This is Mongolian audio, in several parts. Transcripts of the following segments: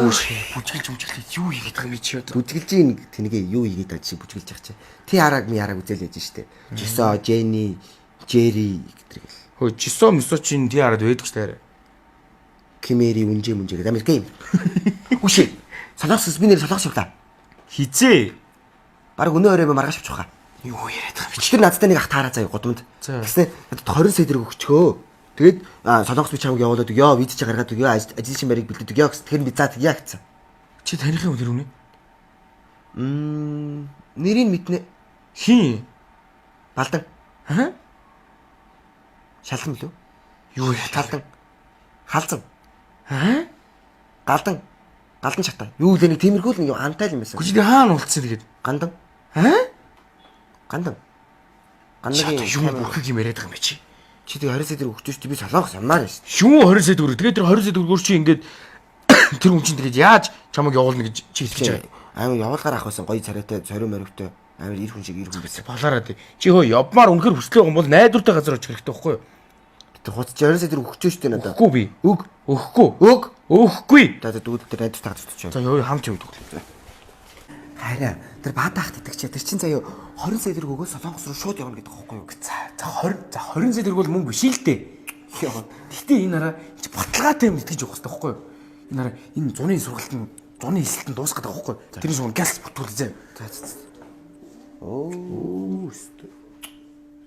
бүжгэлж юу хийгээд байгаа юм чи одоо? Бүжгэлж ийн тэнийгээ юу хийгээд байгаа чи бүжгэлж байгаа чи. Ти хараг ми хараг үзэл яж штэ. Жисо, Жени, Жери гэдэг. Хөө жисо мисо чин ти хараад байдаг штэ. Кимери үнжээ гэдэг Америк юм. Үгүй. Солонгос би нэр солонгос юм да. Хизээ. Бараг өнөө өрөө маргааш авчих хаа. Юу яриад байгаа юм чи. Тэр надтай нэг ах таараа заяа гудамд. Тэгснэ 20 сая төгрөг өгчгөө. Тэгээд солонгос би чамаг явуулаад өгөө, виз чи гаргаад өгөө, ажил шин барыг бэлдээд өгөө гэсэн. Тэгэхээр би заа тэгье гэсэн. Чи танихын өнөр үнэ? Нэрийг мэднэ. Хин? Балдан. Аа? Шалхан билүү? Юу талдан? Халзан. Аа? Галдан шатаа. Юу л нэг тиймэрхүү л нэг антай л юм байсан. Гүжид хаана уулцсан тэгээд? Гандан. Аа? Гандан. Гандагийн юм бүрхэг юм яриад байгаа юм чи. Чи тэг 20 сая төгрөг өгч чи би солонгос ямаар шүү. Шүү 20 сая төгрөг. Тэгээд тэр 20 сая төгрөгөөр чи ингээд тэр хүн чинь тэгээд яаж чамайг явуулна гэж чи хэлж байгаа. Амар явуулгаар ах байсан гоё царайтай, цорин моригтой. Амар ир хүн шиг ир хүн байсан. Балаараа тий. Чи хөө явмаар үнэхэр хүслээ байгаа юм бол найдвартай газар очих хэрэгтэй байхгүй юу? Тэр хуц 20 сая төгрөг өгч штэ надад. Өгөхгүй би. Өгөхгүй. Өгөхгүй. За дүүд тэр найдвартай газар очиж. За ёо хамт юм дүү. Хараа тэр баатахт итгэж тэр чин заяа 20 сая төгрөг өгөө солонгос руу шууд явна гэдэг байхгүй юу? За 20 сая төгрөг бол мөнгө биш л дээ. Гэхдээ энэ нараа чи баталгаатай юм итгэж явах хэрэгтэй байхгүй юу? Энэ нараа энэ зуны сургалтын зуны эсэлтэн дуусах гэдэг байхгүй юу? Тэрний шугал газ бүтүүл зэ. За. Oh,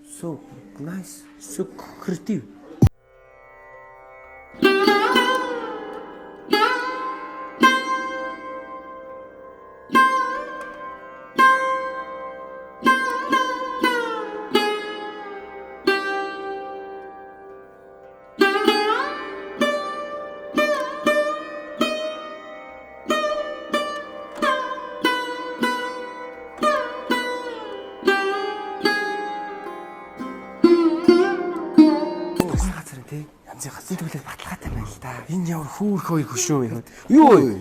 so nice, so creative. Хэдүүлээ баталгаатай байна л да. Энэ ямар хүүрх хоёр хөшөө юм. Юу вэ?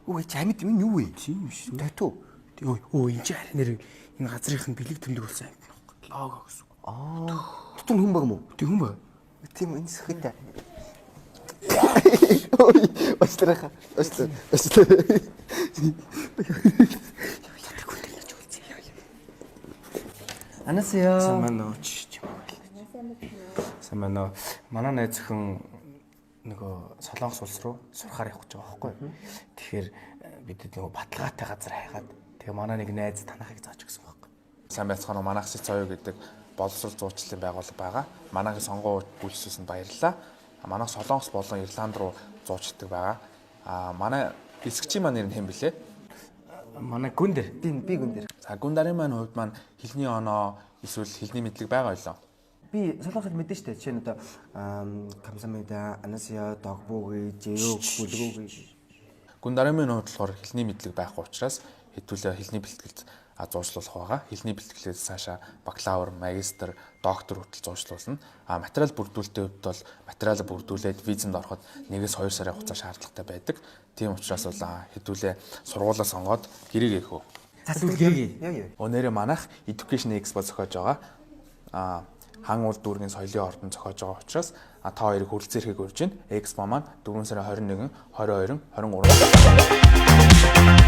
Өө чи амьд минь юу вэ? Тийм шүү. Тату. Өө энэ чинь харин нэр энэ газрынхын бэлэг тэмдэг болсон юм байна. Лого гэсэн. Тутун хүн баг юм уу? Тэг хүн баг. Тийм энэ сэхэндэ. Ой, ослоо. Анасяа. Саманооч. Саманоо. Манай найз охин нөгөө Солонгос улс руу сурахаар явах гэж байгаа байхгүй. Тэгэхээр бидэд нөгөө баталгаатай газар хайгаад тэгээ манай нэг найз танахыг зааж өгсөн байхгүй. Сайн байцгаана уу, манайх Цоё гэдэг боловсрол зуучлалын байгууллага байгаа. Манайхын сонгоо үйлчлүүлсэнд баярлалаа. Манайх Солонгос болон Ирланд руу зуучладаг байгаа. Манай эсгчийн маань нэр нь хэн блэ? Манай Гүндэр. Би Гүндэр. За Гүндарын маань хувьд маань хэлний оноо эсвэл хэлний мэдлэг байгаа юу? Би солонгос хэл мэдэн штэ. Жишээ нь одоо камсамида, анасяа, догбууги, жэё, бүлгүүги. Гүндарын маань хувьд болохоор хэлний мэдлэг байхгүй учраас хэдүүлээ хэлний бэлтгэлд зуучлуулах байгаа. Хэлний бэлтгэлээс цаашаа бакалавр, магистр, доктор хүртэл зуучлуулна. Материал бүрдүүлэлтийн хувьд бол материалаа бүрдүүлээд визэнд ороход 1-2 сарын хугацаа шаардлагатай байдаг. Тийм учраас бол хэдүүлээ сургуулаа сонгоод гэрээ гэхүү. Гэрээ. Өнөөдөр манайх Education Expo зохиож байгаа. Хан уул дүүргийн соёлын ордон зохиож байгаа учраас та хоёрыг хүрэлцээрхийг урьж байна. Expo маань 4 сарын 21, 22, 23